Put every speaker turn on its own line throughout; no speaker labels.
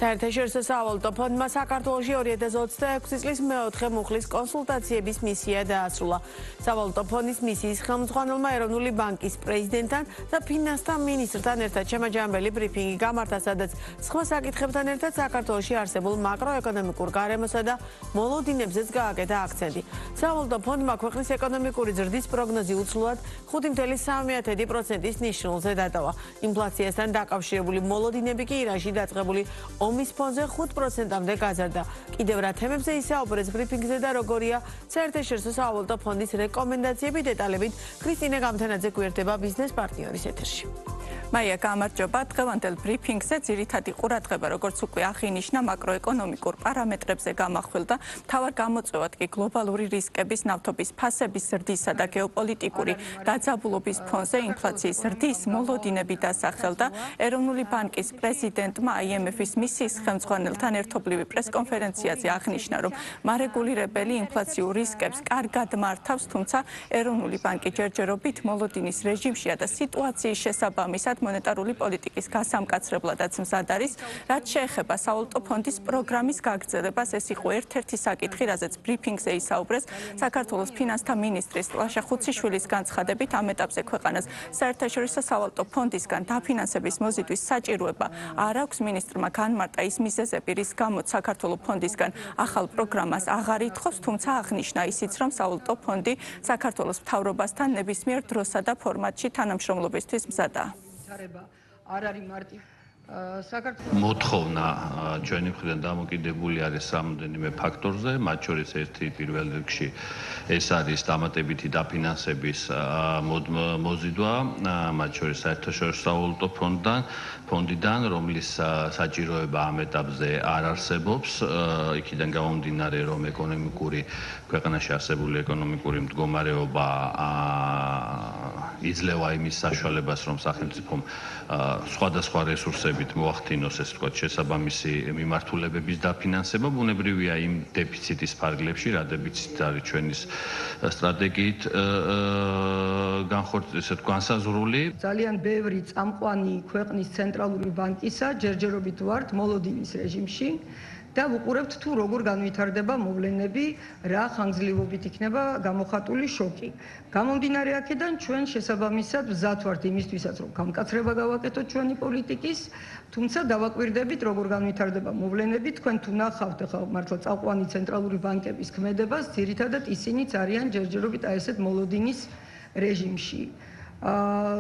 საერთაშორისო სავალუტო ფონდმა საქართველოში 2026 წლის მეოთხე მუხლის კონსულტაციების მისია დაასრულა. სავალუტო ფონდის მისიის ხელმძღვანელმა ეროვნული ბანკის პრეზიდენტთან და ფინანსთა მინისტრთან ერთად შემაჯამებელი ბრიფინგი გამართა, სადაც სხვა საკითხებთან ერთად საქართველოში არსებულ მაკროეკონომიკურ გარემოსა და მოლოდინებზეც გააკეთა აქცენტი. სავალუტო ფონდმა ქვეყნის ეკონომიკური ზრდის პროგნოზი უცვლად 5.3%-ის ნიშნულზე დატოვა. ინფლაციასთან დაკავშირებული მოლოდინები კი ირანში დაწყებული ომის ფონზე 5%-მდე გაზარდა. კიდევ რა თემებზე ისაუბრეს ბრიფინგზე და როგორია საერთაშორისო სავალუტო ფონდის რეკომენდაციები, დეტალებით ქრისტინე გამთენაძე გვერდება ბიზნეს პარტნიორის ეთერში.
მაია, გამარჯობა. დღევანდელ ბრიფინგზე ძირითადი ყურადღება, როგორც უკვე აღინიშნა, მაკროეკონომიკურ პარამეტრებზე გამახვილდა. მთავარ გამოწვევად კი გლობალური რისკების, ნავთობის ფასების ზრდისა და გეოპოლიტიკური დაძაბულობის ფონზე ინფლაციის ზრდის მოლოდინები დასახელდა. ეროვნული ბანკის პრეზიდენტმა IMF-ის მისიის ხელმძღვანელთან ერთობლივი პრესკონფერენციაზე აღნიშნა, რომ მარეგულირებელი ინფლაციურ რისკებს კარგად მართავს, თუმცა ეროვნული ბანკი ჯერჯერობით მოლოდინის რეჟიმშია და სიტუაციის შესაბამისად მონეტარული პოლიტიკის გასამკაცრებლადაც მზად არის. რაც შეეხება სავალუტო ფონდის პროგრამის გაგრძელებას, ეს იყო ერთ-ერთი საკითხი, რაზეც ბრიფინგზე ისაუბრეს საქართველოს ფინანსთა მინისტრის ლაშა ხუციშვილის განცხადებით. ამ ეტაპზე ქვეყანას საერთაშორისო სავალუტო ფონდისგან დაფინანსების მოზიდვის საჭიროება არ აქვს. მინისტრმა განმარტა ის მიზეზები, რის გამოც საქართველოს ფონდისგან ახალ პროგრამას აღარ ითხოვს, თუმცა აღნიშნა ისიც, რომ სავალუტო ფონდი საქართველოს მთავრობასთან ნებისმიერ დროსა და ფორმატში თანამშრომლობისთვის მზადაა.
მოთხოვნა ჩვენი მხრიდან დამოკიდებული არის რამდენიმე ფაქტორზე, მათ შორის ერთი პირველ რიგში ეს არის დამატებითი დაფინანსების მოზიდვა, მათ შორის საერთაშორისო სავალუტო ფონდიდან, რომლის საჭიროება ამ ეტაპზე არ არსებობს, იქიდან გამომდინარე, რომ ქვეყანაში არსებული ეკონომიკური მდგომარეობა იძლევა იმის საშუალებას, რომ სახელმწიფომ სხვადასხვა რესურსებით მოახდინოს, ესე ვთქვათ, შესაბამისი მიმართულებების დაფინანსება. ბუნებრივია იმ დეფიციტის ფარგლებში, რა დეფიციტი არის ჩვენი სტრატეგიით განსაზღვრული.
ძალიან ბევრი წამყვანი ქვეყნის ცენტრალური ბანკისა ჯერჯერობით ვართ მოლოდინის რეჟიმში და ვუყურებთ თუ როგორ განვითარდება მოვლენები, რა ხანგრძლივობით იქნება გამოხატული შოკი. გამომდინარე აქედან ჩვენ შესაბამისად მზად ვართ იმისთვისაც, რომ გამკაცრება გავაკეთოთ ჩვენი პოლიტიკის, თუმცა დავაკვირდებით როგორ განვითარდება მოვლენები. თქვენ თუ ნახავთ ახლა მართლა წამყვანი ცენტრალური ბანკების ქმედებას, ძირითადად ისინიც არიან ჯერჯერობით აი ესეთ მოლოდინის რეჟიმში.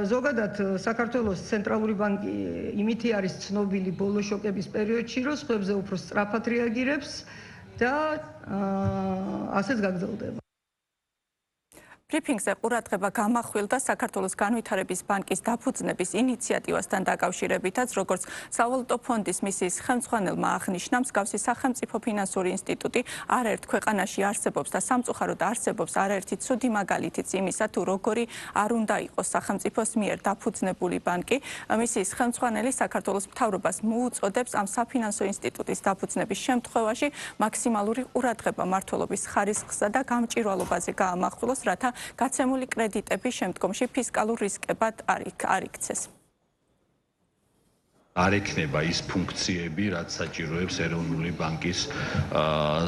ზოგადად საქართველოს ცენტრალური ბანკი იმითი არის ცნობილი ბოლო შოკების პერიოდში, რომ სხვებზე უფრო სწრაფად რეაგირებს და ასეც გაგრძელდება.
ბრიფინგზე ყურადღება გამახვილდა საქართველოს განვითარების ბანკის დაფუძნების ინიციატივასთან დაკავშირებითაც, როგორც სავალუტო ფონდის მისიის ხელმძღვანელმა აღნიშნა, მსგავსი სახელმწიფო ფინანსური ინსტიტუტი არაერთ ქვეყანაში არსებობს და სამწუხაროდ არსებობს არაერთი ცუდი მაგალითიც იმისა, თუ როგორი არ უნდა იყოს სახელმწიფოს მიერ დაფუძნებული ბანკი. მისიის ხელმძღვანელი საქართველოს მთავრობას მოუწოდებს ამ საფინანსო ინსტიტუტის დაფუძნების შემთხვევაში მაქსიმალური ყურადღება მმართველობის ხარისხსა და გამჭვირვალობაზე გაამახვილოს, რათა გაცემული კრედიტები შემდგომში ფისკალურ რისკებად არ იქცეს.
არ ექნება ის ფუნქციები, რაც საჭიროებს ეროვნული ბანკის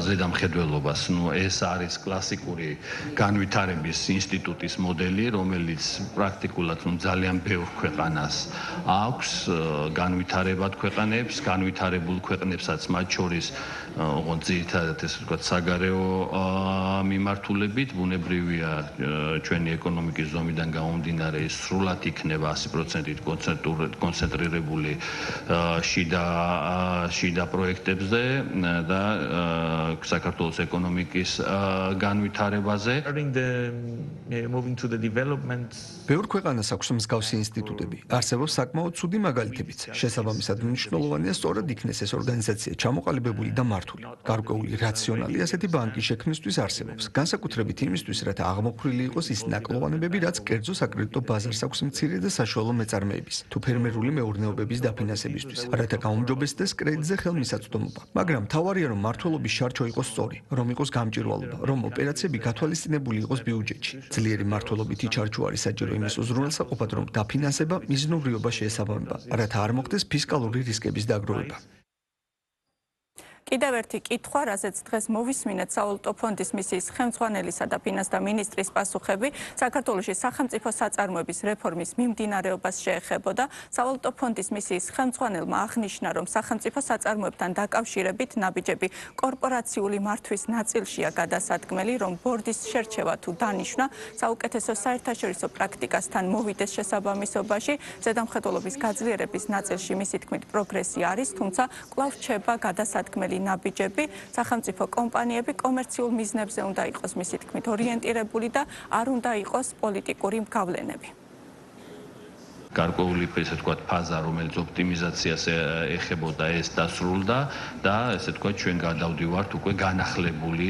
ზედამხედველობას. ეს არის კლასიკური განვითარების ინსტიტუტის მოდელი, რომელიც პრაქტიკულად ძალიან ბევრ ქვეყანას აქვს, განვითარებად ქვეყანებს, განვითარებულ ქვეყნებსაც, მათ შორის ძირითადად ესე ვთქვათ, საგარეო მიმართულებით. ბუნებრივია ჩვენი ეკონომიკის ზომიდან გამომდინარე, სრულად იქნება 100%-ით კონცენტრირებული შიდა პროექტებზე და საქართველოს ეკონომიკის განვითარებაზე.
ბევრ ქვეყანას აქვს მსგავსი ინსტიტუტები. არსებობს საკმაოდ ცუდი მაგალითებიც. შესაბამისად, მნიშვნელოვანია სწორად იქნეს ეს ორგანიზაცია ჩამოყალიბებული და მართული. გარკვეული რაციონალი ასეთი ბანკის შექმნისთვის არსებობს. განსაკუთრებით იმისთვის, რათა აღმოფხვრილი იყოს ის ნაკლოვანებები, რაც კერძო საკრედიტო ბაზარს აქვს მცირე და საშუალო მეწარმეების თუ ფერმერული მეურნეობების დაფინანსებისთვის, რათა გაუმჯობესდეს კრედიტზე ხელმისაწვდომობა. მაგრამ მთავარია, რომ მმართველობის შარჩო იყოს სწორი, რომ იყოს გამჭვირვალობა, რომ ოპერაციები გათვალისწინებული იყოს ბიუჯეტში. ძლიერი მმართველობითი ჩარჩო არის საჭირო იმის უზრუნველსაყოფად, რომ დაფინანსება მიზნობრიობა შეესაბამება, რათა არ მოხდეს ფისკალური რისკების დაგროვება.
კიდევ ერთი კითხვა, რაზეც დღეს მოვისმინეთ სავალუტო ფონდის მისიის ხელმძღვანელისა და ფინანსთა მინისტრის პასუხები, საქართველოში სახელმწიფო საწარმოების რეფორმის მიმდინარეობას შეეხებოდა. სავალუტო ფონდის მისიის ხელმძღვანელმა აღნიშნა, რომ სახელმწიფო საწარმოებთან დაკავშირებით ნაბიჯები კორპორაციული მართვის ნაწილშია გადასადგმელი, რომ ბორდის შერჩევა თუ დანიშვნა საუკეთესო საერთაშორისო პრაქტიკასთან მოვიდეს შესაბამისობაში. ზედამხედველობის გაძლიერების ნაწილში მისი თქმით პროგრესი არის, თუმცა კვლავ რჩება გადასადგმელი ნაბიჯები. სახელმწიფო კომპანიები კომერციულ მიზნებზე უნდა იყოს მისი თქმით ორიენტირებული და არ უნდა იყოს პოლიტიკური მგავლენები.
გარკვეული ესე ვთქვათ ფაზა, რომელიც ოპტიმიზაციას ეხებოდა, ეს დასრულდა და ესე ვთქვათ ჩვენ გადავდივართ უკვე განახლებული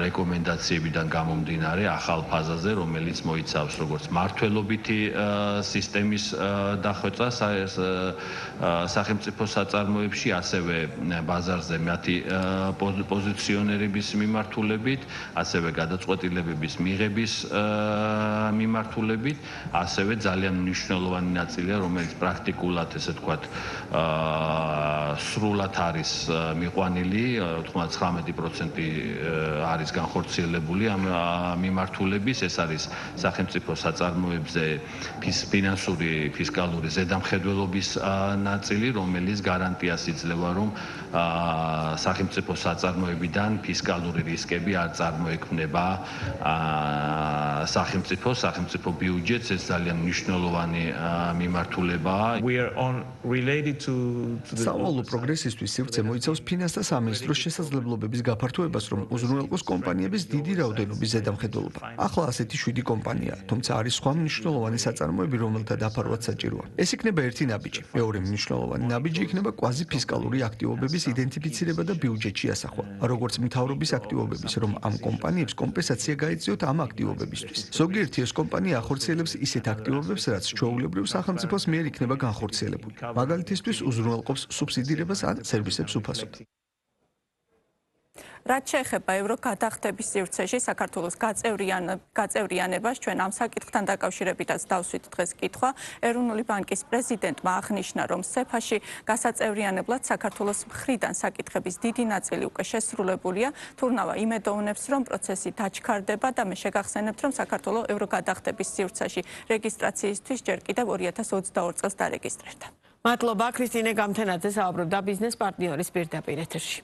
რეკომენდაციებიდან გამომდინარე ახალ ფაზაზე, რომელიც მოიცავს როგორც მართლობითი სისტემის დახვეწა სახელმწიფო საწარმოებში, ასევე ბაზარზე მათი პოზიციონერების მიმართულებით, ასევე გადაწყვეტილებების მიღების მიმართულებით, ასევე ძალიან მნიშვნელოვანი ნაწილია, რომელიც პრაქტიკულად, ესე ვთქვათ, სრულად არის მიყვანილი, 99% არის განხორციელებული ამ მიმართულების, ეს არის სახელმწიფო საწარმოებზე ფინანსური ფისკალური ზედამხედველობის ნაწილი, რომელიც გარანტიას იძლევა, რომ სახელმწიფო საწარმოებიდან ფისკალური რისკები არ წარმოექმნება სახელმწიფო ბიუჯეტს, ეს ძალიან მნიშვნელოვანი მიმართულებაა.
სავალუტო პროგრესისთვის სივრცე მოიცავს ფინანსთა სამინისტროს შესაძლებლობების გაფართოებას, რომ უზრუნველყოს კომპანიების დიდი რაოდენობის ზედამხედველობა. ახლა ასეთი 7 კომპანიაა, თუმცა არის სხვა მნიშვნელოვანი საწარმოები, რომელთა დაფარვაც საჭიროა. ეს იქნება ერთი ნაბიჯი. მეორე მნიშვნელოვანი ნაბიჯი იქნება კვაზიფისკალური აქტივობების იდენტიფიცირება და ბიუჯეტში ასახვა, როგორც მთავრობის აქტივობების, რომ ამ კომპანიებს კომპენსაცია გაეწიოთ ამ აქტივობებისთვის. ზოგიერთი ეს კომპანია ახორციელებს ისეთ აქტივობებს, რაც ჩვეულებრივ სახელმწიფოს მიერ იქნება განხორციელებული. მაგალითისთვის უზრუნველყოფს სუბსიდირებას ან სერვისებს უფასოდ.
რაც შეეხება ევროგადახდების სივრცეში საქართველოს გაწევრიანებას, ჩვენ ამ საკითხთან დაკავშირებითაც დავსვით დღეს კითხვა. ეროვნული ბანკის პრეზიდენტმა აღნიშნა, რომ სეფაში გასაწევრიანებლად საქართველოს მხრიდან საკითხების დიდი ნაწილი უკვე შესრულებულია. თურნავა იმედოვნებს, რომ პროცესი დაჩქარდება და მე შეგახსენებთ, რომ საქართველოს ევროგადახდების სივრცეში რეგისტრაციისთვის ჯერ კიდევ 2022 წელს დარეგისტრირდა.
მადლობა ქრისტინე გამთენაძე საუბრობდა ბიზნეს პარტნიორის პირდაპირ ეთერში.